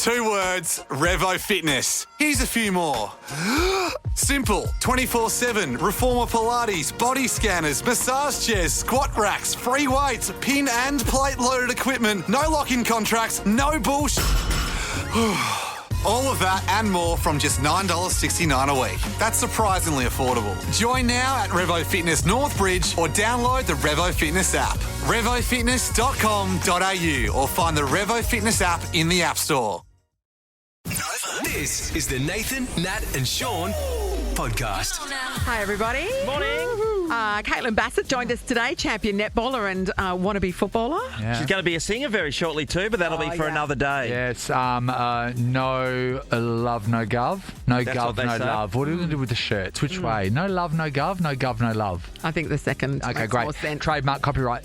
2 words, Revo Fitness. Here's a few more. Simple, 24/7, reformer Pilates, body scanners, massage chairs, squat racks, free weights, pin and plate loaded equipment, no lock-in contracts, no bullshit. All of that and more from just $9.69 a week. That's surprisingly affordable. Join now at Revo Fitness Northbridge or download the Revo Fitness app. RevoFitness.com.au or find the Revo Fitness app in the App Store. This is the Nathan, Nat and Sean podcast. Hi, everybody. Morning. Caitlin Bassett joined us today, champion netballer and wannabe footballer. Yeah. She's going to be a singer very shortly too, but that'll be for another day. Yes, no love, no gov. No That's gov, what they no say. love. What are we going to do with the shirts? Which way? No love, no gov. No gov, no love. I think the second Okay, makes great. more sense. Trademark, copyright.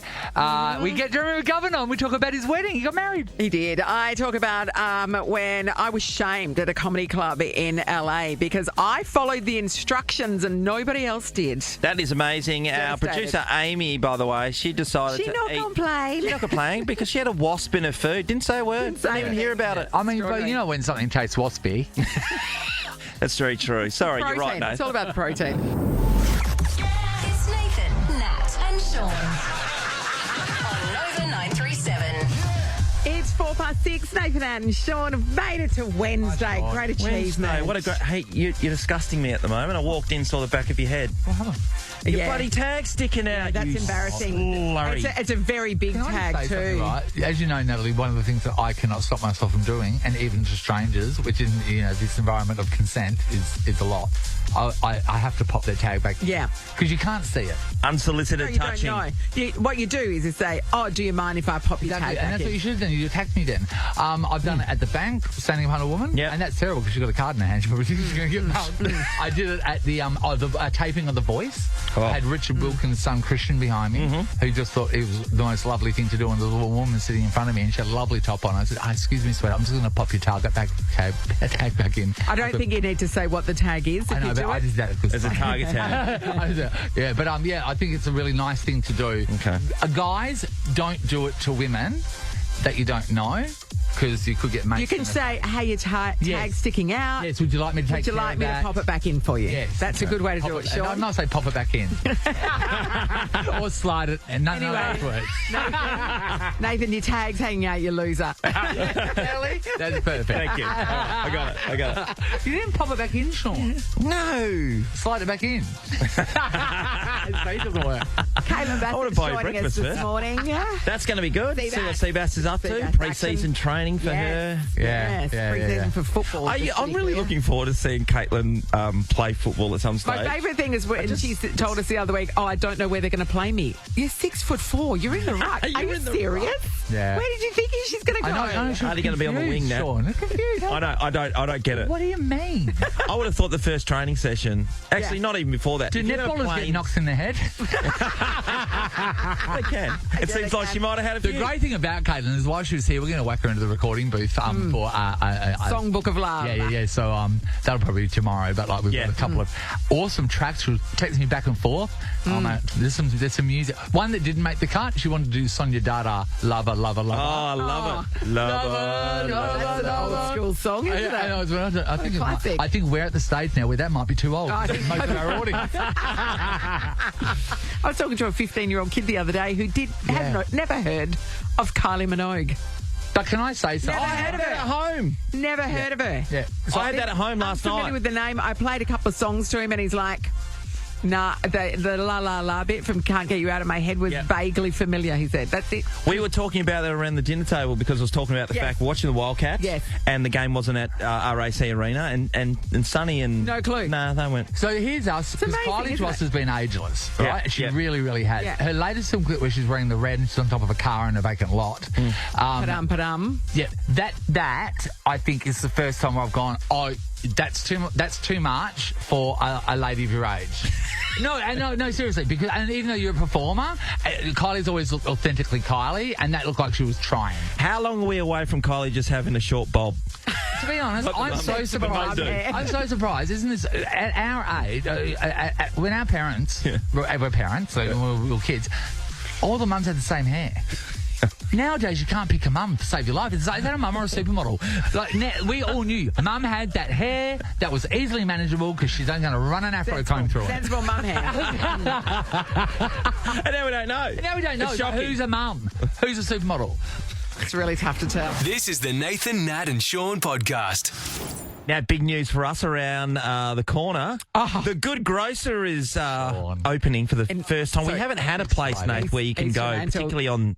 We get Jeremy Governor on. We talk about his wedding. He got married. He did. I talk about when I was shamed at a comedy club in LA because I followed the instructions and nobody else did. That is amazing. Our Devastated. producer Amy, by the way, she decided She to not eat. complain. She's not complaining because she had a wasp in her food. Didn't say a word. Didn't say Didn't even anything. hear about it. I mean, but Extraordinary. you know when something tastes waspy. That's very true. Sorry, Protein. you're right, It's all Nathan. about the protein. It's Nathan, Nat and Sean on Nova 937. It's 6:04. Nathan and Sean have made it to Wednesday. Sean. Great Wednesday. achievement. What a great... Hey, you're disgusting me at the moment. I walked in, saw the back of your head. Your Yeah. bloody tag sticking out. That's you embarrassing. slurry. It's a very big Can I tag just say something, too. right? As you know, Natalie, one of the things that I cannot stop myself from doing, and even to strangers, which in this environment of consent is a lot. I have to pop their tag back. Yeah. Because you can't see it. Unsolicited No, you touching. don't know. What you do is say, "Oh, do you mind if I pop your Exactly, tag and back that's what in?" you should have done. You attacked me then. I've done it at the bank, standing behind a woman. Yeah. And that's terrible because she's got a card in her hand. She probably thinks she's going to get mugged. I did it at the taping of The Voice. Oh. I had Richard Wilkins' son Christian behind me, who just thought it was the most lovely thing to do. And there was a woman sitting in front of me, and she had a lovely top on. I said, "Excuse me, sweetheart, I'm just going to pop your tag back in." I don't think you need to say what the tag is. I If know, you but do I it. just did it because As a target tag. yeah, but I think it's a really nice thing to do. Okay. Guys, don't do it to women that you don't know because you could get mates. You can say, "Hey, your tag Yes. sticking out. Yes, would you like me to take Would you care like of me to that? pop it back in for you?" Yes. That's a good way to do Pop it, No, Sean. not say pop it back in. Or slide it. And none Anyway. of those words. Nathan, your tag's hanging out, you loser. Really? That's perfect. Thank you. All right, I got it. You didn't pop it back in, Sean. No. Slide it back in. His face doesn't work. Caitlin I wanna Bassett's buy you joining us breakfast this first. morning. Yeah. That's going to be good. See what Seabass. Seabass is up to. Seabass Pre-season action. training for her. Yes, pre-season for football. just to I'm be really clear. looking forward to seeing Caitlin play football at some stage. My favourite thing is when she told us the other week, I don't know where they're going to play me. You're 6'4". You're in the ruck. Are you in the serious? Yeah. Where did you think she's going to go? I know. Are they gonna be on the wing now? Sean. I'm confused. I don't get it. What do you mean? I would have thought the first training session, actually Yeah. not even before that. Do If you're netballers get playing- knocks in the head? They can. It seems they like can. she might have had a The few. great thing about Caitlin is while she was here, we're going to whack her into the recording booth for Songbook of Love. Yeah. So that'll probably be tomorrow. But we've Yeah. got a couple of awesome tracks. She was texting me back and forth. There's some music. One that didn't make the cut. She wanted to do Sonia Dada, Lover. Oh, I love it. Love it. That's an old school song, isn't it? Classic. I think we're at the stage now where that might be too old. I think Most of our audience. I was talking to a 15-year-old kid the other day who had never heard of Kylie Minogue. But can I say something? Never heard of her. At home. Never heard of her. Yeah. So I had that at home last I'm familiar night. with the name. I played a couple of songs to him and he's like, nah, the la la la bit from Can't Get You Out of My Head was Yeah. vaguely familiar, he said. That's it. We were talking about that around the dinner table because I was talking about the Yes. fact watching the Wildcats Yes. and the game wasn't at RAC Arena and Sonny and... No clue. Nah, they went... So here's us. Because amazing, Kylie isn't to us it? has been ageless, Yeah, right? She yeah. really, really has. Yeah. Her latest film clip where she's wearing the red and she's on top of a car in a vacant lot. Padum. Yeah, that I think is the first time I've gone, oh, that's too much for a lady of your age. No, seriously, because and even though you're a performer, Kylie's always looked authentically Kylie, and that looked like she was trying. How long are we away from Kylie just having a short bob? To be honest, Like the I'm mum- so like the surprised. mum do. I'm so surprised. Isn't this at our age? When our parents were parents, so we were kids, all the mums had the same hair. Nowadays, you can't pick a mum to save your life. It's like, is that a mum or a supermodel? Like, we all knew mum had that hair that was easily manageable because she's only going to run an afro comb through it. Sensible mum hair. And now we don't know. Now we don't know It's shocking. who's a mum, who's a supermodel. It's really tough to tell. This is the Nathan, Nat and Sean podcast. Now, big news for us around the corner. The Good Grocer is opening for the first time. We haven't had a place, Nate, where you can go, particularly on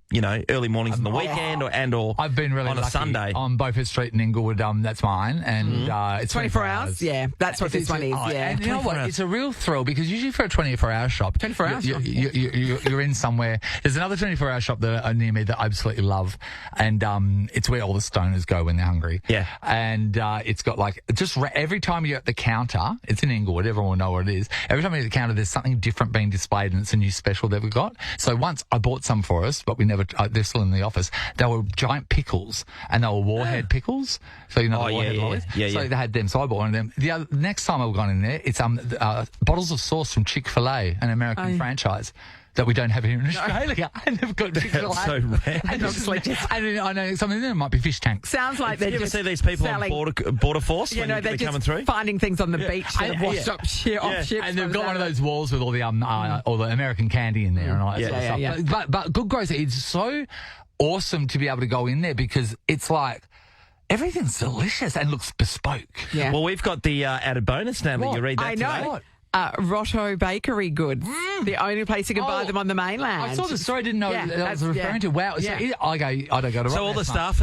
early mornings on the weekend or I've been really on a lucky. Sunday. On Beaufort Street in Inglewood, that's mine, and it's 24 hours? Yeah, that's what this one is, yeah. And you know what? 24 hours. It's a real thrill because usually for a 24-hour shop, 24 hours shop. you're in somewhere. There's another 24-hour shop that are near me that I absolutely love, and it's where all the stoners go when they're hungry. Yeah. And it's got every time you're at the counter, it's in Inglewood, everyone will know what it is. Every time you're at the counter, there's something different being displayed, and it's a new special that we got. So once I bought some for us, but we never, they're still in the office. They were giant pickles, and they were warhead pickles. So the warhead lollies. Yeah. So they had them, so I bought one of them. The next time I've gone in there, it's bottles of sauce from Chick-fil-A, an American franchise that we don't have here in Australia. And they've got Chick-fil-A. That's so rare. And then I know something there might be fish tanks. Sounds like they're You ever just see these people selling, on border force when they're they're just coming through? finding things on the beach that have washed up off ships. And they've got one of those walls with all the American candy in there and all that sort of stuff. Yeah. But Good Grocer, it's so awesome to be able to go in there because it's like everything's delicious and looks bespoke. Yeah. Well, we've got the added bonus now that you read that I know. today. What? Rotto Bakery goods. The only place you can buy them on the mainland. I saw the story, didn't know that I was referring to. Wow. So Yeah. I don't go to So all the Rottnest, stuff,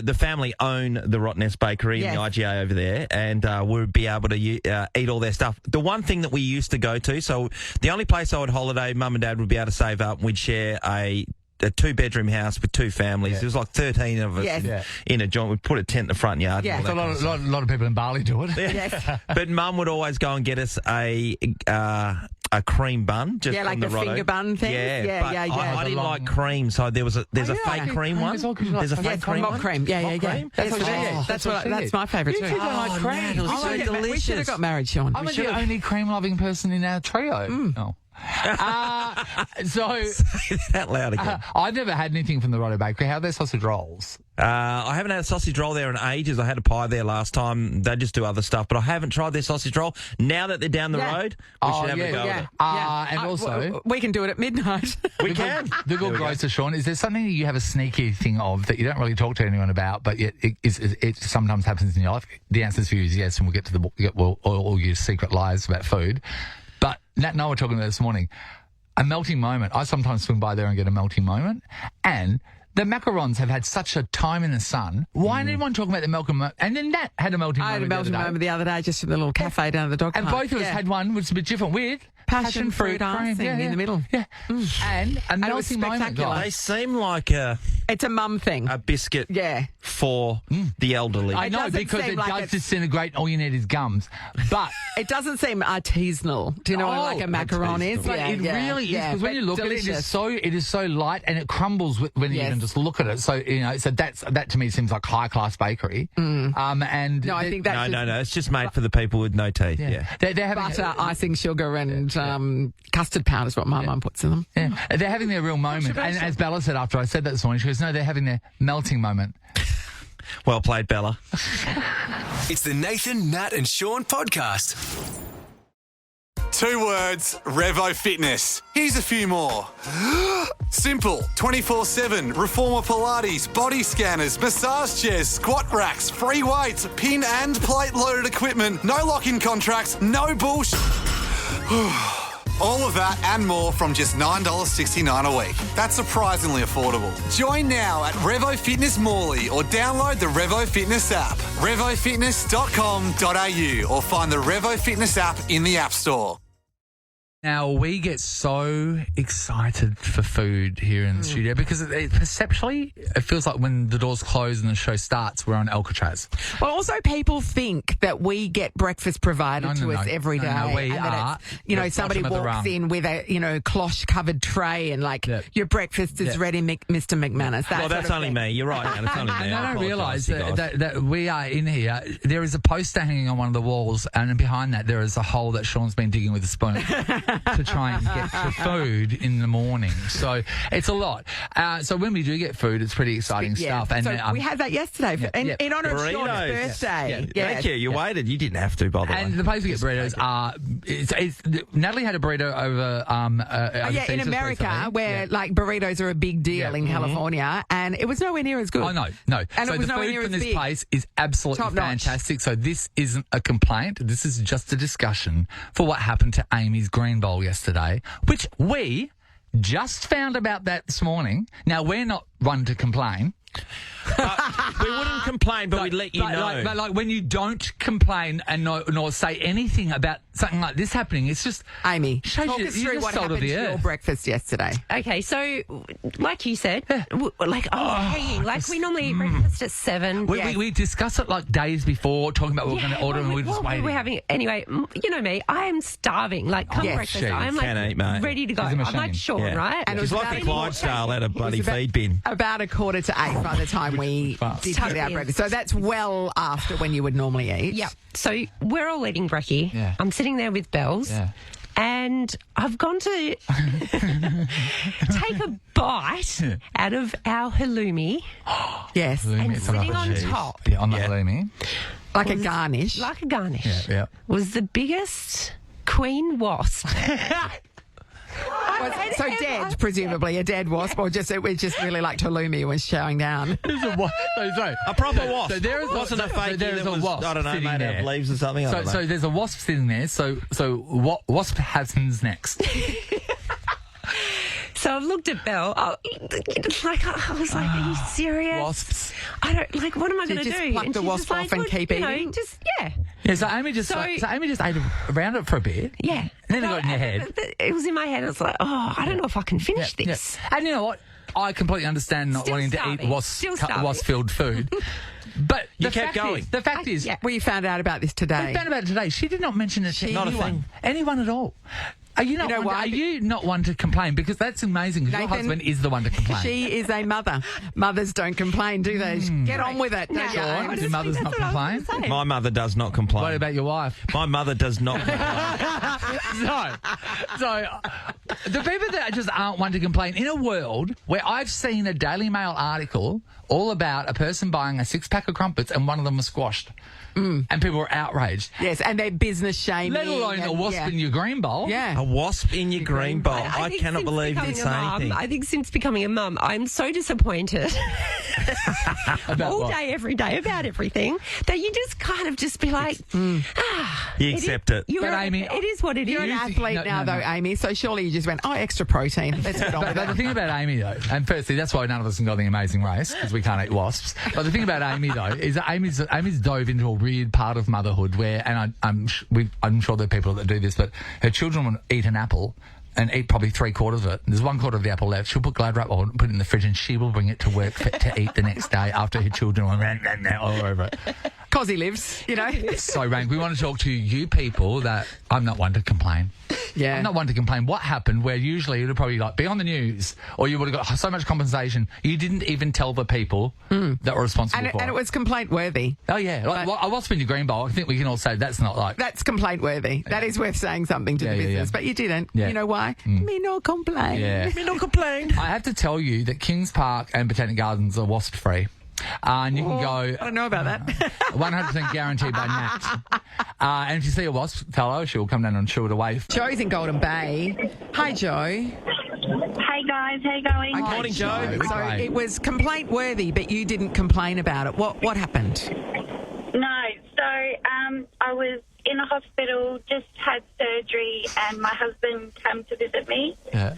the family own the Rottnest Bakery in the IGA over there, and we'll be able to eat all their stuff. The one thing that we used to go to, so the only place I would holiday, Mum and Dad would be able to save up, and we'd share a 2-bedroom house with 2 families. There was like 13 of us in a joint. We'd put a tent in the front yard. Yeah. And all that So a lot of people in Bali do it. Yes. But Mum would always go and get us a cream bun, just like on the Rotto. finger bun thing. Yeah, but yeah. I didn't like cream, so there's a fake cream one. There's a fake cream mock one. cream. Yeah. cream? That's my favourite too. You two don't like cream. man, it was so delicious. We should have got married, Sean. I'm the only cream-loving person in our trio. Oh. So Say that loud again. I've never had anything from the Rotto Bakery. How are their sausage rolls? I haven't had a sausage roll there in ages. I had a pie there last time. They just do other stuff, but I haven't tried their sausage roll. Now that they're down the road, we should have a go at it. And also, we can do it at midnight. We can. The Good Grocer, Sean, is there something that you have a sneaky thing of that you don't really talk to anyone about, but yet it sometimes happens in your life? The answer for you is yes, and we'll get to all your secret lies about food. But Nat and I were talking about this morning. A melting moment. I sometimes swing by there and get a melting moment. And the macarons have had such a time in the sun. Why isn't everyone talking about the melting moment? And then Nat had a melting I moment. had a melting moment the other day just in the little cafe down at the dog And park. both of us had one which was a bit different with passion fruit cream. icing in the middle. Yeah. And a it was melting moment. spectacular. They guys. seem like a It's a mum thing. biscuit Yeah. for the elderly. I know, doesn't because seem it like does it's- disintegrate. All you need is gums. But It doesn't seem artisanal. Do you know what like a macaron is? But it really is, because when you look at it, it is so light and it crumbles when you even just look at it. So so that to me seems like high class bakery. And No, I think that's No. It's just made for the people with no teeth. Yeah. They're having butter, icing, sugar, and custard powder is what my mum puts in them. Yeah, they're having their real moment. And as Bella said after I said that this morning, she goes, "No, they're having their melting moment." Well played, Bella. It's the Nathan, Nat and Sean podcast. 2 words, Revo Fitness. Here's a few more. Simple, 24/7, reformer Pilates, body scanners, massage chairs, squat racks, free weights, pin and plate loaded equipment, no lock-in contracts, no bullshit. All of that and more from just $9.69 a week. That's surprisingly affordable. Join now at Revo Fitness Morley or download the Revo Fitness app. RevoFitness.com.au or find the Revo Fitness app in the App Store. Now, we get so excited for food here in the studio because perceptually, it feels like when the doors close and the show starts, we're on Alcatraz. Well, also people think that we get breakfast provided to us every day. No, we and that are. it's, somebody bottom of the walks rung. in with a, cloche-covered tray and your breakfast is ready, Mr. McManus. Well, that's only me. You're right, man. It's only me. And then I apologise realise to you guys. that we are in here. There is a poster hanging on one of the walls, and behind that there is a hole that Sean's been digging with a spoon. to try and get to food in the morning. So it's a lot. So when we do get food, it's pretty exciting stuff. And so we had that yesterday in honour of Sean's birthday. Yeah. Thank you. You waited. You didn't have to, by the way. And the place we get burritos are... Natalie had a burrito over... in America, where like burritos are a big deal in California, and it was nowhere near as good. Oh, no. And so it was the nowhere food near from as this big. place is absolutely Top notch. fantastic. So this isn't a complaint. This is just a discussion for what happened to Amy's green bowl yesterday, which we just found about that this morning. Now, we're not one to complain. We wouldn't complain, but we'd let you know. Like when you don't complain and nor say anything about something like this happening, it's just... Amy, shows talk you- us you're through just what salt of happened the to your earth. breakfast yesterday. Okay, so like you said, I was hanging. Like we normally eat breakfast at 7. We discuss it like days before, talking about what we're going to order, and we're just waiting. We're having anyway. You know me, I am starving. Like come Yes, breakfast, she I'm can like eat, mate. ready to go. She's a I'm like machine. Sean, Yeah. right? And it She's was like the about- Clydesdale at a bloody about- feed bin. About 7:45 by the time we fast. did Tucked get our in. breakfast. So that's well after when you would normally eat. Yeah. So we're all eating brekkie. Yeah. I'm sitting there with Bells. Yeah. And I've gone to take a bite out of our halloumi Yes. and It's sitting another on cheese. top, Yeah, on the halloumi. Like a garnish. like a garnish, Yeah. was the biggest queen wasp. So dead, presumably a dead wasp, or just it was just really like halloumi was showing down. A proper wasp. So there is wasn't a fake. there is a wasp I don't know, sitting made out there. of leaves or something. I don't know. So there's a wasp sitting there. So what wasp happens next? So I've looked at Belle. I was like, are you serious? Wasps. I don't like. What am I So going to just do? pluck the she's wasp just like, off and "Look, keep you know, eating?" Yeah. So Amy just So- ate around it for a bit. Yeah. And then it got in your head. It was in my head. I was like, I don't know if I can finish this. And you know what? I completely understand not Still wanting starving. to eat Still starving. wasp-filled food. But You the kept fact going. Is, the fact is, yeah. We found out about this we today. found about it today. She did not mention it to Not a anyone. thing. Anyone at all. Are you not? You know one, why? are you not one to complain? Because that's amazing. 'Cause your Nathan, husband is the one to complain. She is a mother. Mothers don't complain, do they? Get on with it. Don't you, Sean, Amy? do your mothers not complain? My mother does not complain. What about your wife? My mother does not complain. So the people that just aren't one to complain in a world where I've seen a Daily Mail article all about a person buying a 6-pack of crumpets and one of them was squashed, and people were outraged. Yes, and they're business shaming. Let alone a and- wasp in your green bowl. Yeah. A wasp in your green bowl. I think cannot since believe you becoming say a mum, anything. I think since becoming a mum, I'm so disappointed About all what? day, every day about everything that you just kind of just be like, You accept it. You're But, Amy, it is what it is. You're an You- athlete no, now, no, though, no. Amy. So surely you just went, extra protein. Let's get on with But the it. thing about Amy, though, and firstly, that's why none of us can go on the Amazing Race, because we can't eat wasps. But the thing about Amy, though, is that Amy's dove into a weird part of motherhood where, and I'm sure there are people that do this, but her children will eat an apple and eat probably 3/4 of it. There's 1/4 of the apple left. She'll put Glad wrap on, put it in the fridge, and she will bring it to work to eat the next day after her children will all over it. Because he lives, you know. So, Rank, we want to talk to you people that I'm not one to complain. Yeah. I'm not one to complain. What happened where usually it would probably be on the news or you would have got so much compensation, you didn't even tell the people that were responsible And for it was complaint worthy. Oh, yeah. Like, I was in your green bowl. I think we can all say that's not like... That's complaint worthy. That is worth saying something to Yeah, the yeah, business. yeah. But you didn't. Yeah. You know why? Me no complain. Yeah. Me no complain. I have to tell you that Kings Park and Botanic Gardens are wasp-free. And you can I go don't know about that. 100% guaranteed by Nat. And if you see a wasp, tell her. She'll come down and shoo it away. Joe's in Golden Bay. Hi, Joe. Hey guys, how you going? Okay, Morning, Joe. So Great. it was complaint worthy, but you didn't complain about it. What happened? No, so I was in a hospital, just had surgery, and my husband came to visit me. Yeah.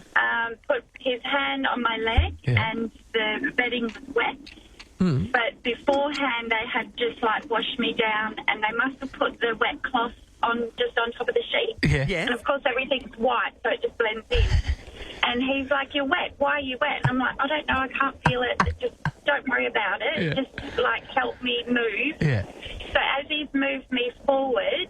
Put his hand on my leg, Yeah. and the bedding was wet. But beforehand, they had just washed me down, and they must have put the wet cloth on top of the sheet. Yeah. Yes. And of course, everything's white, so it just blends in. And he's like, "You're wet. Why are you wet?" And I'm like, "I don't know. I can't feel it. Just don't worry about it. Yeah. Just help me move." Yeah. So as he's moved me forward,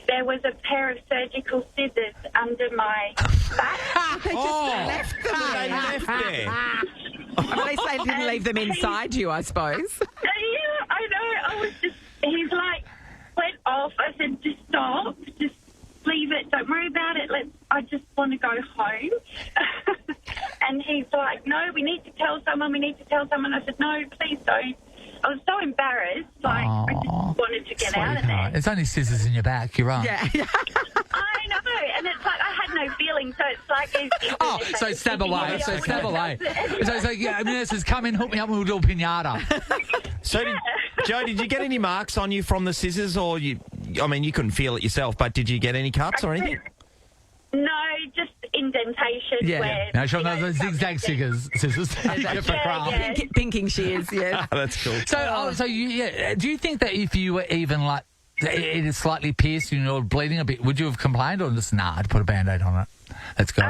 there was a pair of surgical scissors under my back. They just left them They there. left there. At least they didn't leave them inside you, I suppose. Yeah, I know. I was just, he's went off. I said, just stop. Just leave it. Don't worry about it. I just want to go home. And he's like, no, we need to tell someone. I said, no, please don't. I was so embarrassed. Like, I just wanted to get out of there. It's only scissors in your back. You're right. Yeah. I know. And it's like I had no feeling. So it's like... So stab away. So it's like, yeah, nurses, come in, hook me up, and we'll do a pinata. So, Joe, did you get any marks on you from the scissors, or you couldn't feel it yourself, but did you get any cuts or anything? No, just indentation. Yeah. Where, No, she'll know those zigzag scissors. Pinking shears, yeah. That's cool. So do you think that if you were even like it is slightly pierced and you're bleeding a bit, would you have complained or just I'd put a Band-Aid on it? Let's go.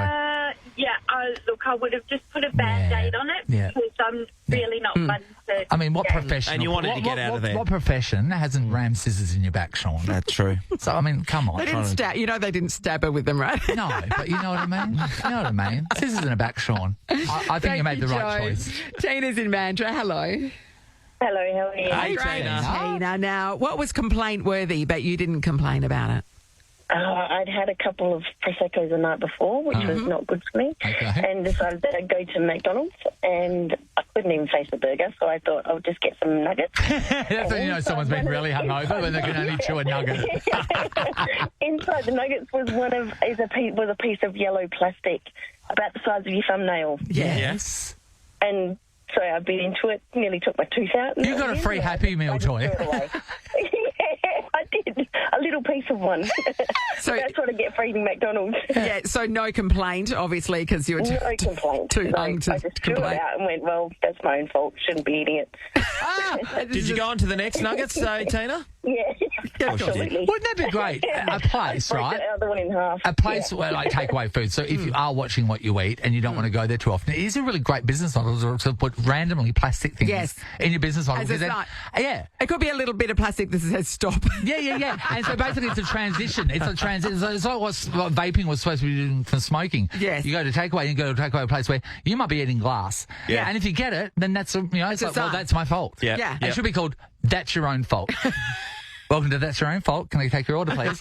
I would have just put a Band-Aid on it because I'm really not one to... I mean, what profession? And you wanted to get out of there. What profession hasn't rammed scissors in your back, Sean? That's true. So, I mean, come on. They didn't stab her with them, right? No, but you know what I mean? Scissors in the back, Sean. I think you made the right choice. Tina's in Mandurah. Hello. Hello, how are you? Hey, Tina. Now, what was complaint-worthy, but you didn't complain about it? I'd had a couple of Prosecco's the night before, which was not good for me, and decided that I'd go to McDonald's, and I couldn't even face a burger, so I thought I'll just get some nuggets. That's when you know someone's been really hungover when they can only chew a nugget. Inside the nuggets was a piece of yellow plastic about the size of your thumbnail. Yes. And so I bit into it, nearly took my tooth out. You got a free Happy Meal toy. I did. A little piece of one. So that's what I get for eating McDonald's. Yeah, so no complaint, obviously, because you were too young to I just threw it complain. out and went, well, that's my own fault. Shouldn't be eating it. Did you go on to the next nuggets, Tina? Yeah, absolutely. Wouldn't that be great? A place, Broke right? the other one in half. A place where, like, takeaway food. So if you are watching what you eat and you don't want to go there too often, it is a really great business model to put randomly plastic things in your business model. As a start. Yeah. It could be a little bit of plastic that says stop. Yeah. And so basically it's a transition. It's like what vaping was supposed to be doing from smoking. Yes. You go to takeaway and you go to a takeaway place where you might be eating glass. Yeah. And if you get it, then that's, it's like, well, that's my fault. Yeah. It should be called That's Your Own Fault. Welcome to That's Your Own Fault. Can I take your order, please?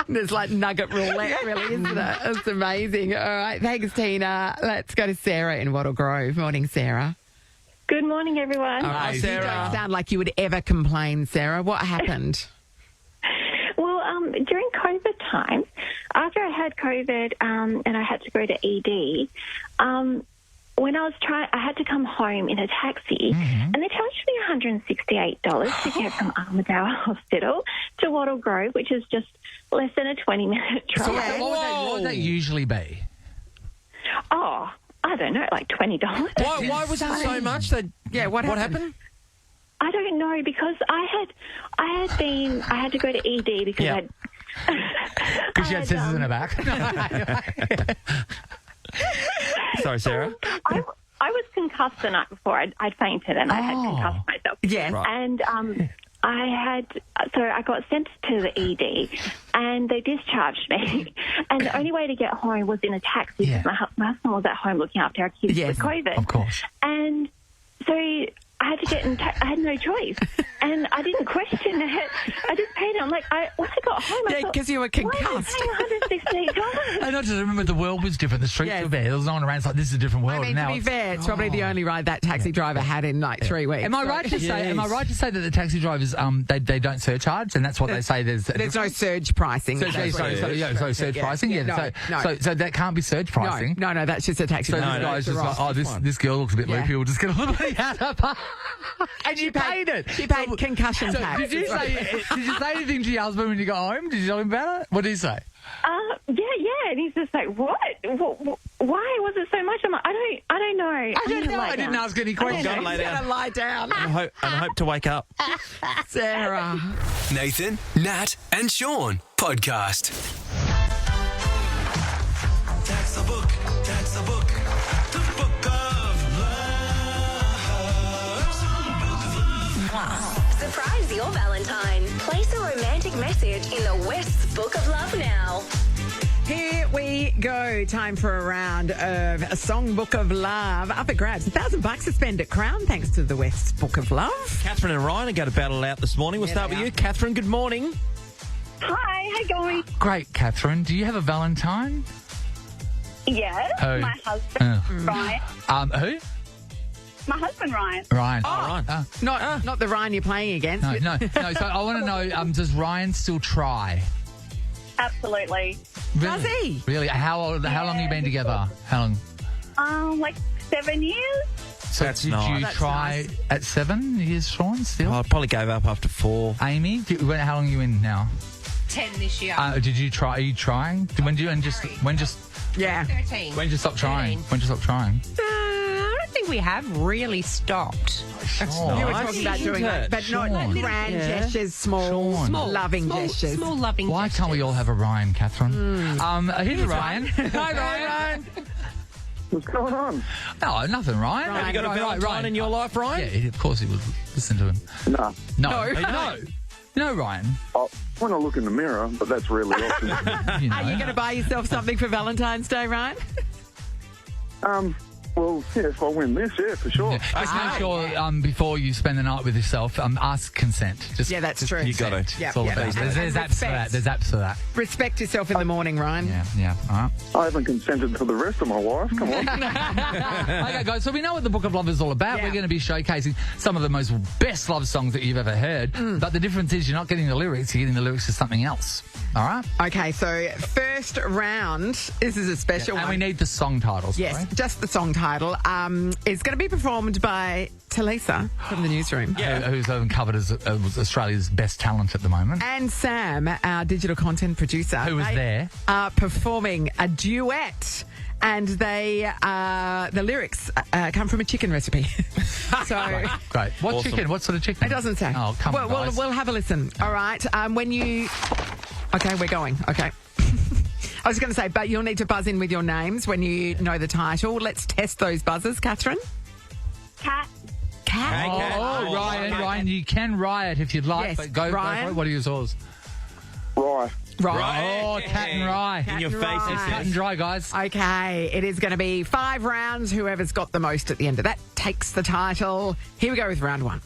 There's like nugget roulette, really, isn't it? It's amazing. All right, thanks, Tina. Let's go to Sarah in Wattle Grove. Morning, Sarah. Good morning, everyone. All right, Sarah. You don't sound like you would ever complain, Sarah. What happened? Well, during COVID time, after I had COVID and I had to go to ED, when I had to come home in a taxi, and they charged me $168 to get from Armadale Hospital to Wattle Grove, which is just less than a 20-minute drive. So what would that usually be? Oh, I don't know, like $20. Why was it so much? What happened? I don't know, because I had to go to ED because Because she had scissors in her back. Sorry, Sarah. I was concussed the night before. I'd fainted and I had concussed myself. Yes. Right. And I got sent to the ED and they discharged me. And the only way to get home was in a taxi because my husband was at home looking after our kids with COVID. Of course. And so I had to get in. I had no choice, and I didn't question it. I just paid it. I'm like, when I got home, I thought, because you were concussed. Why am I paying $168? And I just remember the world was different. The streets were bare. There was no one around. It's like, this is a different world. I mean, now to be fair, it's probably the only ride that taxi driver had in like 3 weeks. Am I right to say? Am I right to say that the taxi drivers they don't surcharge, and that's what they say? There's no surge pricing. So surge pricing. Yeah. So that can't be surge pricing. No, that's just a taxi So driver. this guy's just like, this girl looks a bit loopy. We'll just get a little bit out of her. And you paid it. She paid concussion tax. Did you say anything to your husband when you got home? Did you tell him about it? What did he say? Yeah, and he's just like, what? Why was it so much? I'm like, I don't know. I didn't ask any questions. Go and lay down. Lie down. And I hope to wake up. Sarah. Nathan, Nat, and Sean podcast. Tax the book. The book of love. Surprise your Valentine. Place a romantic message in the West's Book of Love now. Here we go. Time for a round of a songbook of love. Up for grabs. $1,000 to spend at Crown thanks to the West's Book of Love. Catherine and Ryan are going to battle it out this morning. We'll start with you. Catherine, good morning. Hi, how you going? Great, Catherine. Do you have a Valentine? Yes, Who? my husband, Ryan. Who? My husband, Ryan. Ryan. Oh, not the Ryan you're playing against. No. So I want to know, does Ryan still try? Absolutely. Really? Does he? Really? How long have you been together? How long? Like 7 years. So That's did nice. you That's try nice. at 7 years, Sean, still? I probably gave up after 4. Amy, how long are you in now? 10 this year. Did you try? Are you trying? When Yeah. 13. did you stop trying? 13. When did you stop trying? I don't think we have really stopped. Sure. You were talking about doing that, but not Sean. grand gestures, small, Sean. loving gestures. Small loving Why gestures. can't we all have a Ryan, Catherine? Here's Ryan. Hi, Ryan. What's going on? No, nothing, Ryan. Ryan. Have you got a Valentine in your life, Ryan? Yeah, of course he would listen to him. Nah. No. No, Ryan. When I look in the mirror, but that's really often. You know. Are you going to buy yourself something for Valentine's Day, Ryan? Well, yeah, if I win this, yeah, for sure. Just make sure before you spend the night with yourself, ask consent. Yeah, that's true. You got Consent. it. Yeah, It's all yeah. about. And There's apps for that. respect. There's apps for that. Respect yourself in the morning, Ryan. Yeah. All right. I haven't consented to the rest of my wife. Come on. Okay, guys, so we know what the Book of Love is all about. Yeah. We're going to be showcasing some of the most best love songs that you've ever heard. But the difference is you're not getting the lyrics, you're getting the lyrics to something else. All right? Okay, so first round, this is a special And one. we need the song titles. Yes, right? just the song title. It's going to be performed by Telissa from the newsroom. Who's covered as Australia's best talent at the moment. And Sam, our digital content producer. Who was They there. are performing a duet. And the lyrics come from a chicken recipe. So Great. What Awesome. chicken? What sort of chicken? it doesn't say. Oh, come on, guys. We'll have a listen. All right. Okay, we're going. Okay. I was going to say, but you'll need to buzz in with your names when you know the title. Let's test those buzzers, Catherine. Cat. Cat. Hey, Cat. Oh, Ryan, you can riot if you'd like, Yes, but go Ryan. for it. What are yours? Rye. Right. Oh, cat and rye. In your face, Right. it Cat says. and dry, guys. Okay, it is going to be 5 rounds. Whoever's got the most at the end of that takes the title. Here we go with round 1.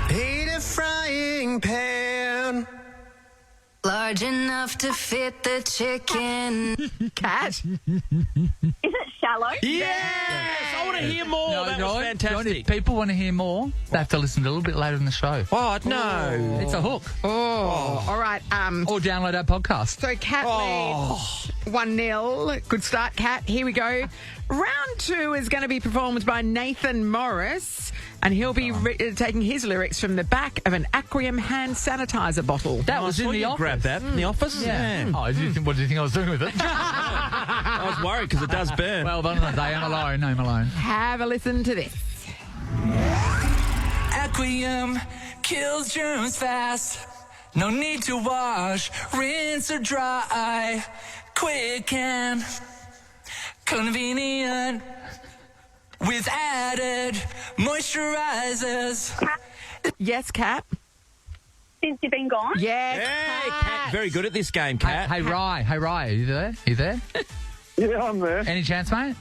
Hate a frying pan. Large enough to fit the chicken. Cat. Is it shallow? Yes! I want to hear more. That was fantastic. If people want to hear more, they have to listen a little bit later in the show. What? No. It's a hook. Oh, all right. Or download our podcast. So Cat leads 1-0. Good start, Cat. Here we go. Round 2 is going to be performed by Nathan Morris, and he'll be taking his lyrics from the back of an Aquarium hand sanitizer bottle. That was in the office. Grab that in the office? Yeah. Oh, what do you think I was doing with it? I was worried because it does burn. Well done, I'm alone. Have a listen to this. Aquarium kills germs fast. No need to wash, rinse or dry. Quick and convenient with added moisturizers. Yes, Cat. Since you've been gone? Yes, Hey, Cat. Cat, very good at this game, Cat. Hey, Rye, are you there? Yeah, I'm there. Any chance, mate?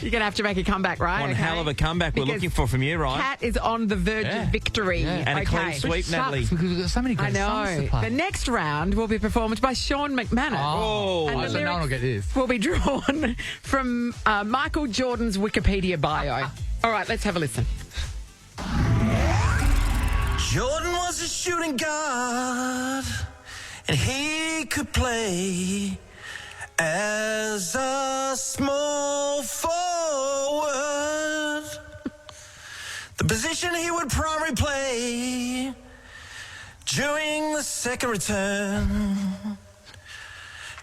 You're going to have to make a comeback, right? One Okay. hell of a comeback we're Because looking for from you, Ryan. Cat is on the verge of victory. And a clean sweep, Natalie. Because we've got so many I great songs to know. play. The next round will be performed by Sean McManus. Oh, And the so no one will lyrics get this. will be drawn from Michael Jordan's Wikipedia bio. All right, let's have a listen. Jordan was a shooting guard, and he could play as a small forward. The position he would probably play during the second return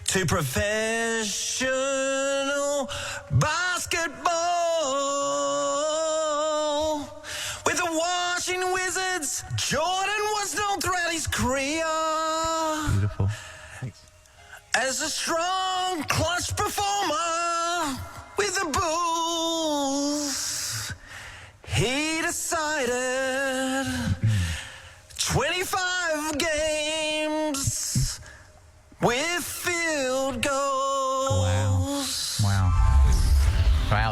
to professional basketball. With the Washington Wizards, Jordan was known throughout his career. Beautiful. As a strong, clutch performer with the Bulls, he decided 25 games with field goals. Wow.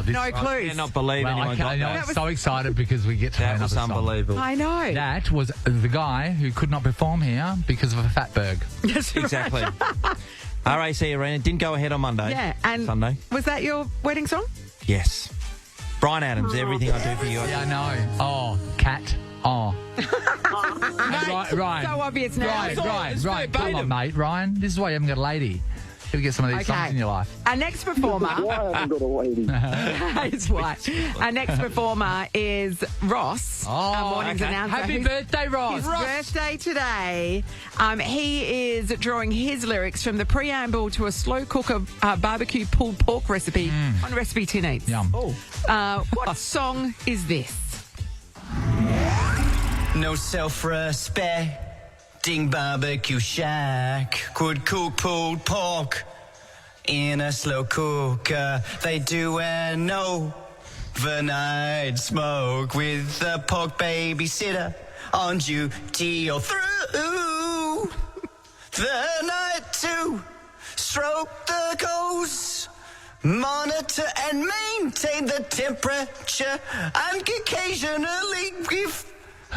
This No no clues. I cannot believe anyone got that. I'm so excited because we get to That was another song. unbelievable. I know. That was the guy who could not perform here because of a fatberg. Yes, Exactly. RAC Arena didn't go ahead on Monday. Yeah, and Sunday. was that your wedding song? Yes. Brian Adams, everything I do for you. Yeah, I know. Oh, cat. Oh. Hey, Ryan. So obvious now. Ryan. Come on, mate. Ryan, this is why you haven't got a lady. You gotta get some of these songs in your life. Our next performer. Why I haven't got a lady? It's white. Our next performer is Ross, our morning's announcer. Happy birthday, Ross. His birthday today. He is drawing his lyrics from the preamble to a slow cooker barbecue pulled pork recipe on Recipe Tin Eats. Yum. What song is this? No self-respect. Ding barbecue shack could cook pulled pork in a slow cooker. They do an overnight smoke with the pork babysitter on duty all through the night to stroke the coast, monitor and maintain the temperature, and occasionally give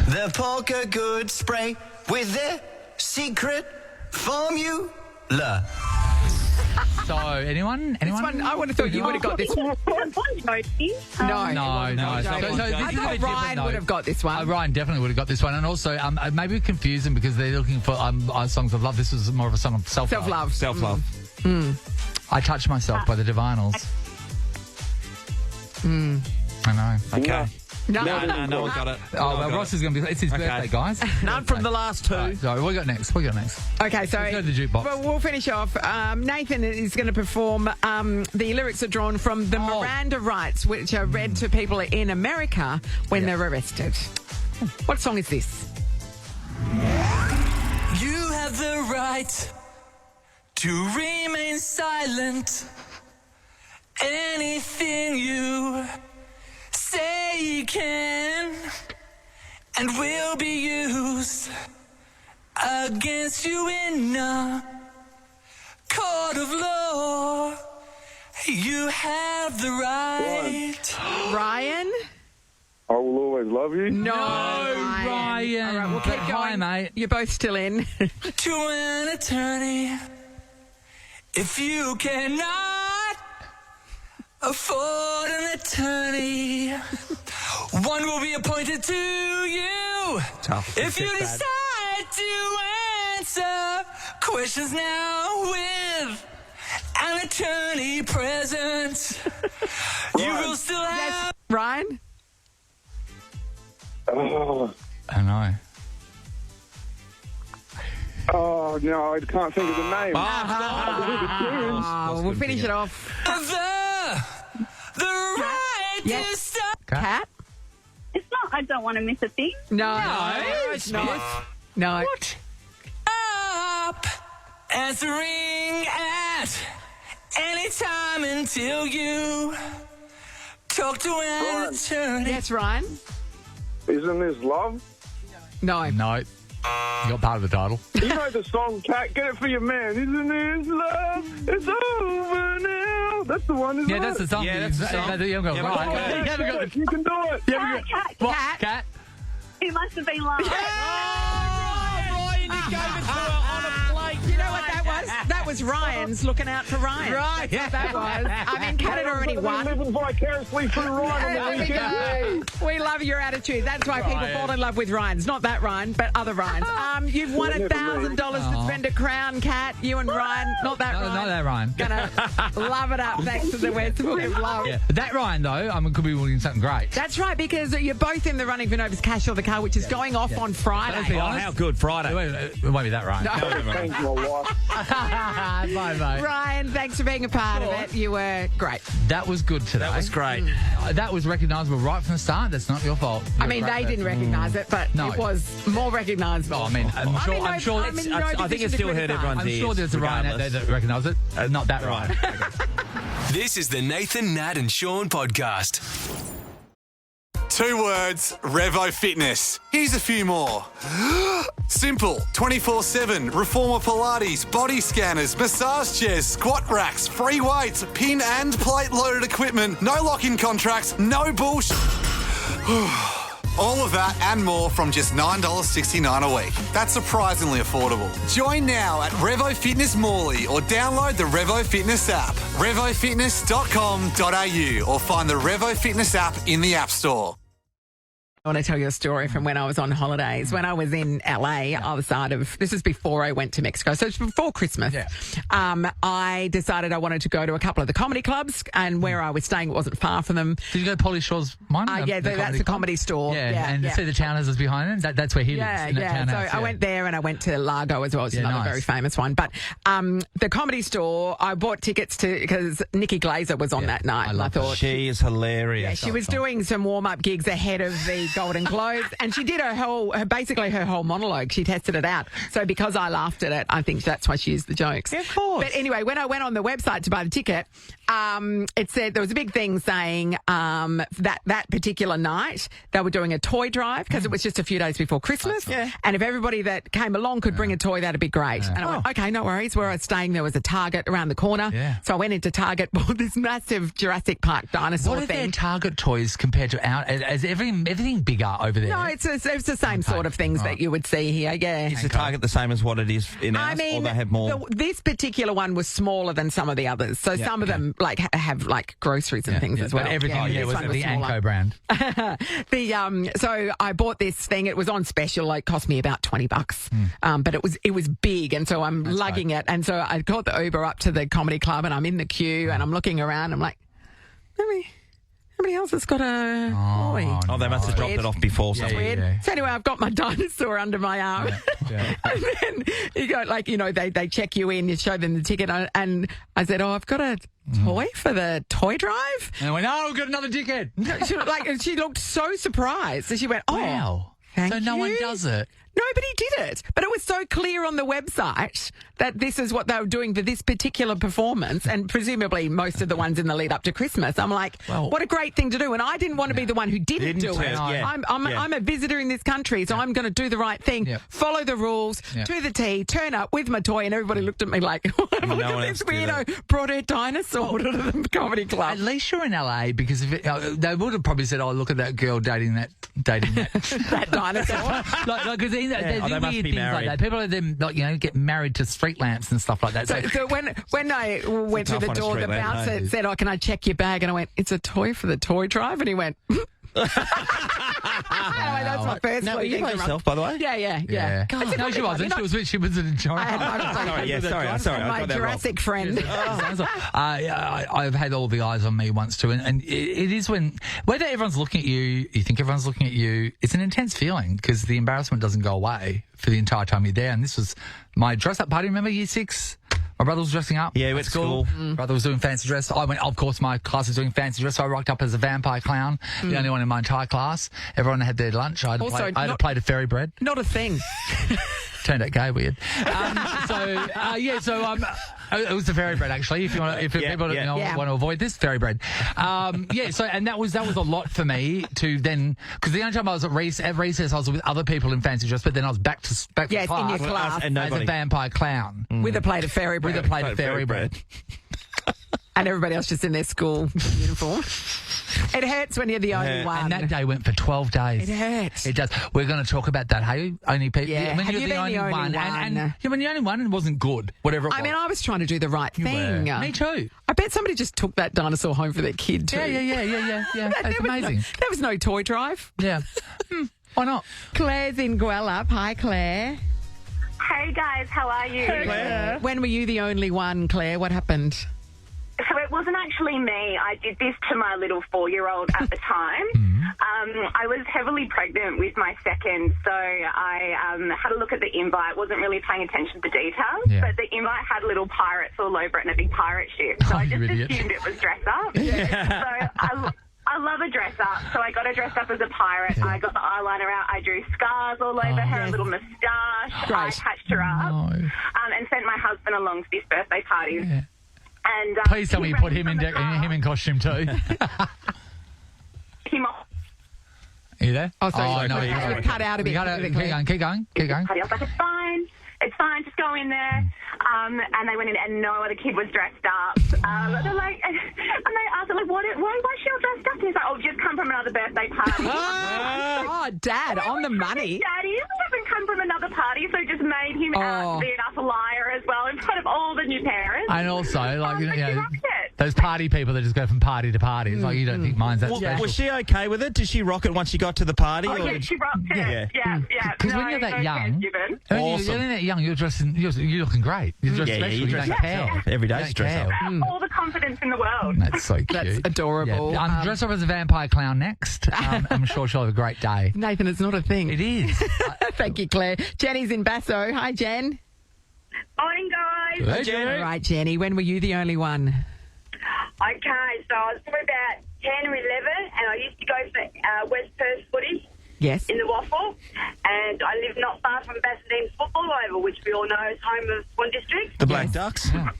the pork a good spray with their secret formula. So, anyone? This one, I would have thought you would have got this one. No. No. I thought Ryan would have got this one. Ryan definitely would have got this one. And also, maybe we confuse them because they're looking for songs of love. This was more of a song of self-love. Self-love. I Touch Myself by the Divinals. I know. Okay. No one got it. Oh, well, Ross is going to be... It's his birthday, guys. None from the last two. Right, so what we got next? Okay, so... Let's go to the jukebox. Well, we'll finish off. Nathan is going to perform... the lyrics are drawn from the Miranda rights, which are read to people in America when they're arrested. What song is this? You have the right to remain silent. Anything you say can and will be used against you in a court of law. You have the right. Ryan? I will always love you. No, Ryan. All right, we'll keep going. Hi, mate. You're both still in. To an attorney, if you cannot afford an attorney, one will be appointed to you. Tough. If you decide to answer questions now with an attorney present, you will still have... Ryan? Oh, I know. oh, no, I can't think of the name. We'll finish it off. The right to stop. Cat? It's not I Don't Want to Miss a Thing. No. It's not. No. What? Up, answering at any time until you talk to an attorney. Yes, Ryan? Isn't this love? No. No. You got part of the title. You know the song, Cat, get it for your man. Isn't this love? It's over now. That's the one, isn't it? Yeah, that's the song. Yeah, that's the song. You haven't got it right. You can do it. Cat. It must have been love. Ryan, you gave it to her on a plate. You know what that was? That was Ryan's looking out for Ryan. Right. That's what that was. I mean, Cat had already won. Living vicariously through Ryan on the weekend. We love your attitude. That's why people fall in love with Ryans. Not that Ryan, but other Ryans. You've won $1,000 to spend a crown, Cat. You and Ryan. Not that Ryan. Not that Ryan. Gonna love it up thanks to the West Book of Love. Yeah. That Ryan, though, could be winning something great. That's right, because you're both in the running for Nova's Cash or the Car, which is going off on Friday. Let's be Oh, honest. how good Friday. It won't be that Ryan. Thank you, my wife. Bye, mate. Ryan, thanks for being a part of it. You were great. That was good today. That was great. That was recognisable right from the start. That's not your fault. I mean, they didn't recognise it, but No. it was more recognisable. I mean, I'm sure. I think it still hurt everyone's I'm sure ears, there's a Ryan out there that recognises it. Not that Ryan. This is the Nathan, Nat and Sean podcast. 2 words, Revo Fitness. Here's a few more. Simple, 24/7, reformer Pilates, body scanners, massage chairs, squat racks, free weights, pin and plate loaded equipment, no lock-in contracts, no bullshit. All of that and more from just $9.69 a week. That's surprisingly affordable. Join now at Revo Fitness Morley or download the Revo Fitness app. RevoFitness.com.au or find the Revo Fitness app in the App Store. I want to tell you a story from when I was on holidays. When I was in LA, other side of, this is before I went to Mexico, so it's before Christmas. Yeah. I decided I wanted to go to a couple of the comedy clubs, and where I was staying, it wasn't far from them. Did you go to Polly Shaw's one? Yeah, that's a comedy store. And see the townhouses behind him? That's where he lives, in that townhouse. So I went there and I went to Largo as well. It's another very famous one. But the comedy store, I bought tickets to, because Nikki Glaser was on that night. I thought she is hilarious. Yeah, she was doing some warm-up gigs ahead of the Golden Globes, and she did basically her whole monologue. She tested it out. So because I laughed at it, I think that's why she used the jokes. Yeah, of course. But anyway, when I went on the website to buy the ticket, it said there was a big thing saying that particular night they were doing a toy drive because it was just a few days before Christmas. And if everybody that came along could bring a toy, that'd be great. And I went, okay, no worries. Where I was staying, there was a Target around the corner. So I went into Target, bought this massive Jurassic Park dinosaur thing. What are their Target toys compared to our? Is everything bigger over there? No, it's the same sort of things that you would see here. Yeah. Is the Target the same as what it is in ours, or they have more? This particular one was smaller than some of the others. So some of them have groceries and things as well. But everything there was the Anko brand. So I bought this thing. It was on special. It cost me about $20. But it was big, and so I'm lugging it. And so I got the Uber up to the comedy club, and I'm in the queue, and I'm looking around. I'm like, somebody else has got a toy. Oh, they must have dropped it off before. That's weird. So anyway, I've got my dinosaur under my arm. And then you go, they check you in, you show them the ticket, and I said, I've got a toy for the toy drive. And I went, we've got another ticket. She looked so surprised. So she went, wow. Thank so no one does it. Nobody did it. But it was so clear on the website that this is what they were doing for this particular performance, and presumably most of the ones in the lead up to Christmas. I'm like, what a great thing to do. And I didn't want to be the one who didn't do it. I'm a visitor in this country, so I'm going to do the right thing, follow the rules to the T, turn up with my toy, and everybody looked at me like, look at this weirdo brought her dinosaur to the comedy club. At least you're in LA, because if they would have probably said, look at that girl dating that that dinosaur. Because they do must weird be things married. like that. People get married to street lamps and stuff like that. So when I went through the door, the bouncer said, can I check your bag? And I went, it's a toy for the toy drive. And he went, anyway, that's my first. No, were you by yourself, by the way? Yeah. God, no, she wasn't. She was in China. Sorry. My Jurassic friend. I've had all the eyes on me once too, and it is whether everyone's looking at you think everyone's looking at you, it's an intense feeling because the embarrassment doesn't go away for the entire time you're there. And this was my dress-up party. Remember Year 6? My brother was dressing up. Yeah, we went to school. Brother was doing fancy dress. I went, of course, my class was doing fancy dress. So I rocked up as a vampire clown, the only one in my entire class. Everyone had their lunch. I had a plate of fairy bread. Not a thing. Turned out gay, weird. It was the fairy bread, actually. If people want to avoid this, fairy bread. And that was a lot for me to then, because the only time I was at recess, I was with other people in fancy dress, but then I was back to class, in your class as a vampire clown with a plate of fairy bread. With a plate of fairy bread. And everybody else just in their school uniform. It hurts when you're the only one. And that day went for 12 days. It hurts. It does. We're going to talk about that, hey? Only people. Yeah. When you're the only one. And when you're the only one, it wasn't good, whatever it was. I mean, I was trying to do the right thing. Me too. I bet somebody just took that dinosaur home for their kid too. Yeah. That's amazing. There was no toy drive. Yeah. Why not? Claire's in Guelph. Hi, Claire. Hey, guys. How are you? Hey, Claire. When were you the only one, Claire? What happened? So it wasn't actually me. I did this to my little 4-year-old at the time. I was heavily pregnant with my second, so I had a look at the invite, wasn't really paying attention to details, but the invite had little pirates all over it and a big pirate ship. So I just assumed it was dress up. So I love a dress up, so I got a dress up as a pirate. I got the eyeliner out. I drew scars all over her, a little moustache. I patched her up and sent my husband along to this birthday party. Yeah. And please tell me you put him in costume too. you there? Oh, sorry. no, we cut out a bit. Keep going. I was like, it's fine, just go in there. And they went in and no other kid was dressed up. They're like, and they asked her, like, why is she all dressed up? And he's like, oh, just come from another birthday party. Oh, Dad, on the money. Daddy hasn't come from another party, so just made him out to be an utter liar as well in front of all the new parents. And also, those party people that just go from party to party. It's like, you don't think mine's that special. Was she okay with it? Did she rock it once she got to the party? Oh, yeah, she rocked it. Yeah. Because when you're that young, awesome. you're that young, you're looking great. You're dressed special. You don't care. Every day's dress up. All the confidence in the world. That's so cute. That's adorable. Yeah. I'm dressed up as a vampire clown next. I'm sure she'll have a great day. Nathan, it's not a thing. It is. Thank you, Claire. Jenny's in Basso. Hi, Jen. Morning, guys. Hey, Jenny. All right, Jenny. When were you the only one? Okay, so I was probably about 10 or 11, and I used to go for West Perth footy. Yes. In the Waffle, and I live not far from Bassendean Football Oval, which we all know is home of Swan District. The Black Ducks. Yeah.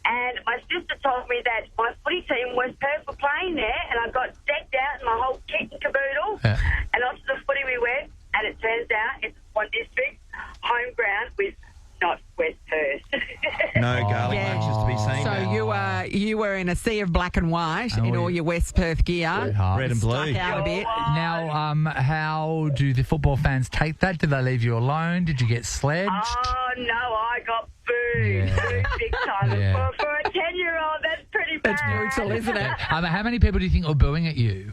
And my sister told me that my footy team, West Perth, were playing there, and I got decked out in my whole kit and caboodle, and off to the footy we went, and it turns out it's Swan District home ground with not West Perth. No garlic matches to be seen. So you were in a sea of black and white in all your West Perth gear. Red and blue. Stuck out a bit. Now, how do the football fans take that? Did they leave you alone? Did you get sledged? Oh, no, I got booed. Booed big time. Yeah. For a 10-year-old, that's pretty bad. That's brutal, isn't it? How many people do you think were booing at you?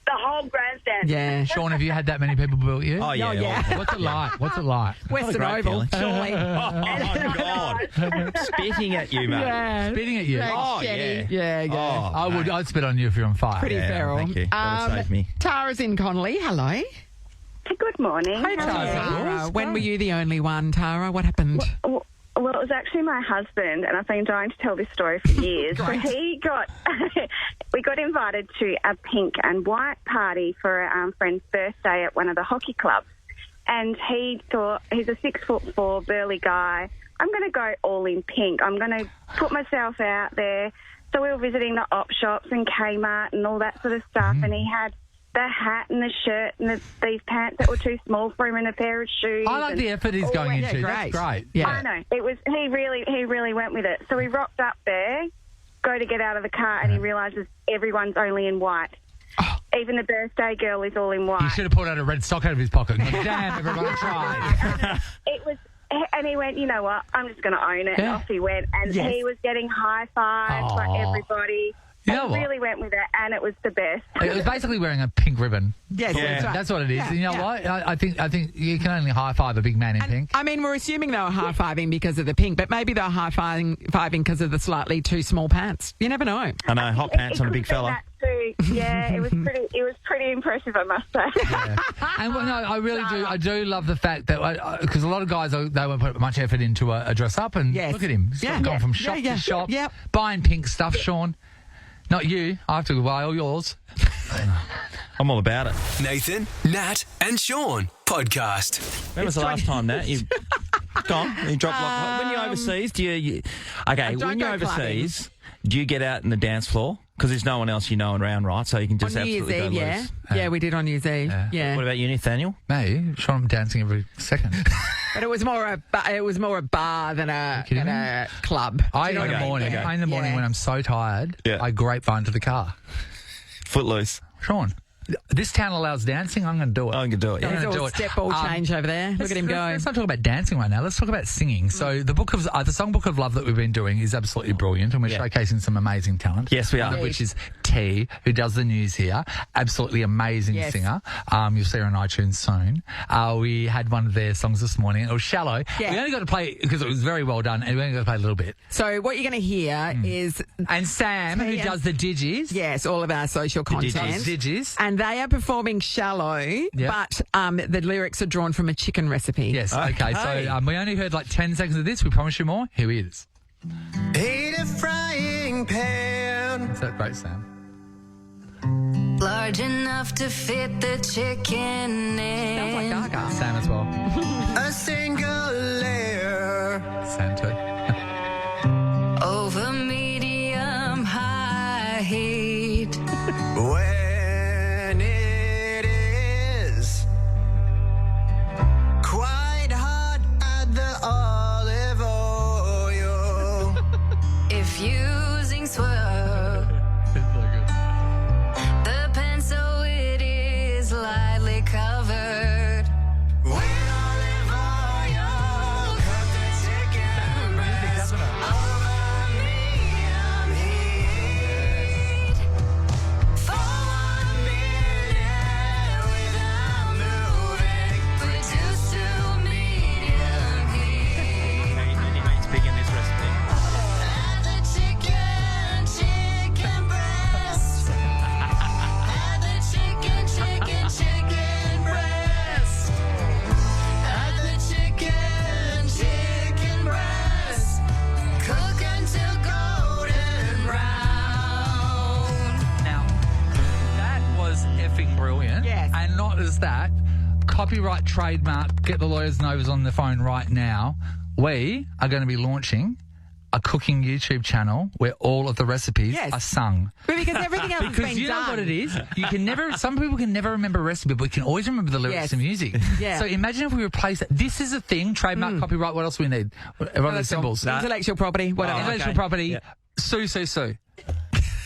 The whole grandstand. Yeah. Sean, have you had that many people boo at you? Oh, yeah. What's it like? What's it like? Western Oval, surely. Oh, God. Spitting at you, mate. Yeah. Spitting at you? Oh, Jenny. Yeah. Oh, I'd spit on you if you're on fire. Pretty feral. Thank you. That'll save me. Tara's in Connolly. Hello. Good morning. Hey, Tara. When were you the only one, Tara? What happened? Well, it was actually my husband, and I've been dying to tell this story for years. So we got invited to a pink and white party for a friend's birthday at one of the hockey clubs. And he thought, he's a 6'4" burly guy, I'm going to go all in pink. I'm going to put myself out there. So we were visiting the op shops and Kmart and all that sort of stuff, and he had the hat and the shirt and these pants that were too small for him and a pair of shoes. I like the effort he's going into. That's great. Yeah. I know. He really went with it. So we rocked up there, go to get out of the car, and he realises everyone's only in white. Even the birthday girl is all in white. He should have pulled out a red sock out of his pocket. Damn, everyone tried. And he went, you know what, I'm just going to own it. And off he went. And Yes. he was getting high fives like everybody. You know and what? really went with it, and it was the best. It was basically wearing a pink ribbon. Yes, That's what it is. Yeah, You know what? I think you can only high five a big man in pink. I mean, we're assuming they were high-fiving because of the pink, but maybe they were high-fiving because of the slightly too small pants. You never know. I know, hot pants on a big fella. Yeah, it was pretty impressive, I must say. And well, no, I really do. I do love the fact that because a lot of guys they won't put much effort into a dress up, and look at him. He's gone from shop to shop, buying pink stuff. Sean, not you. I have to buy all yours. I'm all about it. Nathan, Nat, and Sean podcast. When was the last time, Nat? You gone? You dropped when you're overseas. Do you okay? When you're overseas, do you get out in the dance floor? Because there's no one else you know around, right? So you can just on New Year's absolutely go Eve, loose. Yeah, we did on New Year's Eve. Yeah. What about you, Nathaniel? Me, Sean, I'm dancing every second. But it was more a bar than a club. In the morning when I'm so tired, I grapevine to the car. Footloose. Sean, this town allows dancing. I'm going to do it. I'm going to do it. There's all step ball change over there. Look at him go. Let's not talk about dancing right now. Let's talk about singing. So the Songbook of Love that we've been doing is absolutely brilliant, and we're showcasing some amazing talent. Yes, we are. One of which is T, who does the news here. Absolutely amazing singer. You'll see her on iTunes soon. We had one of their songs this morning. It was Shallow. Yeah. We only got to play because it was very well done, and we only got to play a little bit. So what you're going to hear is and Sam, who does the Digis. Yes, all of our social content. Digis. And they are performing Shallow, but the lyrics are drawn from a chicken recipe. Yes, okay. So we only heard like 10 seconds of this. We promise you more. Here he is. Ate a frying pan. Is that great, Sam? Large enough to fit the chicken in. Sounds like Gaga. Sam as well. A single layer. Sam too. Over medium high heat. When it covered. When olive oil cut the chicken breast over medium heat. For 1 minute without moving, reduce to medium heat. It's big in this recipe. Add the chicken breast. Add the chicken breast. Add the chicken breast. Cook until golden brown. Now, that was effing brilliant. Yes. And not as that, copyright, trademark, get the lawyers and overs on the phone right now. We are going to be launching a cooking YouTube channel where all of the recipes Yes. are sung. But because everything else has Because been you know done. what it is? You can never, some people can never remember a recipe, but we can always remember the lyrics Yes. and music. Yeah. So imagine if we replace it. This is a thing, trademark, copyright, what else we need? What are the symbols? Intellectual property. What else? Intellectual property, sue.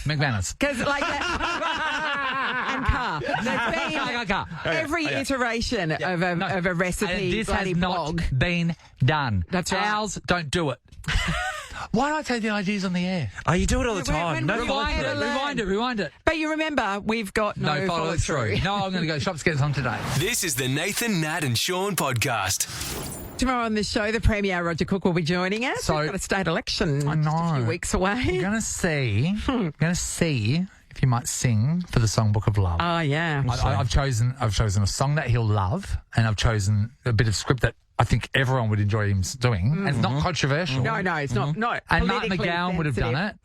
McManus. Because like that. And car. There's been Car. every iteration of a recipe And this bloody has not blog. been done. That's right. Ours don't do it. Why don't I take the ideas on the air? Oh, you do it all the time. No Rewind it, rewind it. But you remember, we've got no follow through. No, I'm going to go shops, get some today. This is the Nathan, Nat and Sean podcast. Tomorrow on the show, the Premier Roger Cook will be joining us. So- We've got a state election I know. just a few weeks away. I'm going to see if you might sing for the Songbook of Love. Oh, yeah. I've chosen a song that he'll love, and I've chosen a bit of script that I think everyone would enjoy him doing. And it's not controversial. No, it's not. And Martin McGowan would have done it.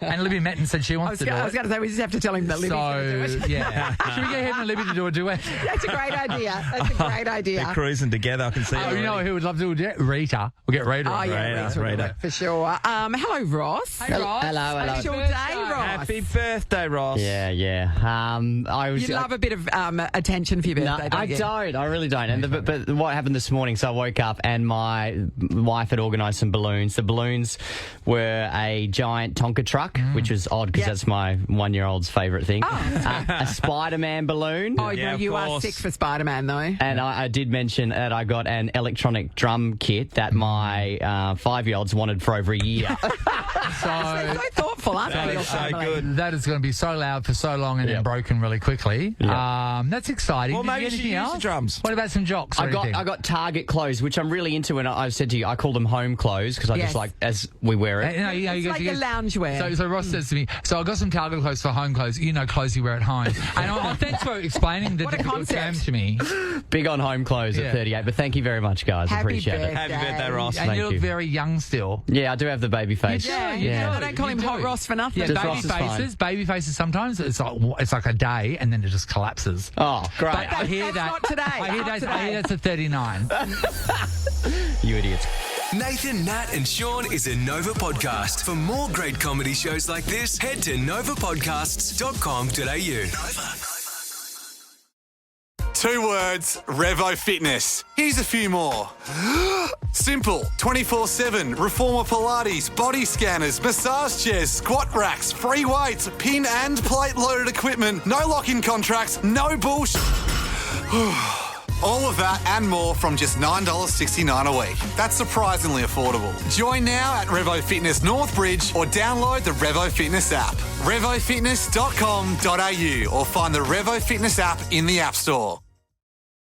And Libby Metten said she wants to do I was it. going to say, we just have to tell him that Libby's going to do it. Yeah. Should we get him and Libby to do a duet? That's a great idea. That's a great idea. They're cruising together. I can see. Oh, you know who would love to do it? Rita. We'll get Rita. Oh, on. yeah, Rita. for sure. Hello, Ross. Hey, Ross. Hello. It's your day, Ross. Happy birthday, Ross. Yeah. I was. You love a bit of attention for your No, birthday, don't you? I really don't. And but what happened this morning? So I woke up and my wife had organised some balloons. The balloons were a giant Tonka truck, which was odd because that's my 1-year-old's favourite thing. A Spider-Man balloon. Oh, no, you are sick for Spider-Man, though. And I did mention that I got an electronic drum kit that my 5-year-olds wanted for over a year. So thoughtful, aren't they? your so family? good. That is going to be so loud for so long and then broken really quickly. That's exciting. Well, Did you maybe get you should anything use else? the drums. What about some jocks? Or I anything? got Target clothes, which I'm really into, and I said to you, I call them home clothes because I Yes. just like as we wear it. It's like your loungewear. So Ross says to me, so I got some Target clothes for home clothes, clothes you wear at home. And thanks for explaining the What a difficult term concept. to me. Big on home clothes Yeah. at 38, but thank you very much, guys. Happy Appreciate it. Happy birthday, Ross. And Thank you look you. very young still. Yeah, I do have the baby face. Yeah, Yeah. they don't call him Hot Ross for nothing. Yeah, Just baby Ross is fine. baby faces sometimes it's like a day and then it just collapses. Oh, great. But I hear that's that. not today. I hear Not that's a 39. You idiots. Nathan, Nat and Sean is a Nova podcast. For more great comedy shows like this, head to novapodcasts.com.au. 2 words, Revo Fitness. Here's a few more. Simple, 24/7, Reformer Pilates, body scanners, massage chairs, squat racks, free weights, pin and plate loaded equipment, no lock-in contracts, no bullshit. All of that and more from just $9.69 a week. That's surprisingly affordable. Join now at Revo Fitness Northbridge or download the Revo Fitness app. RevoFitness.com.au or find the Revo Fitness app in the App Store.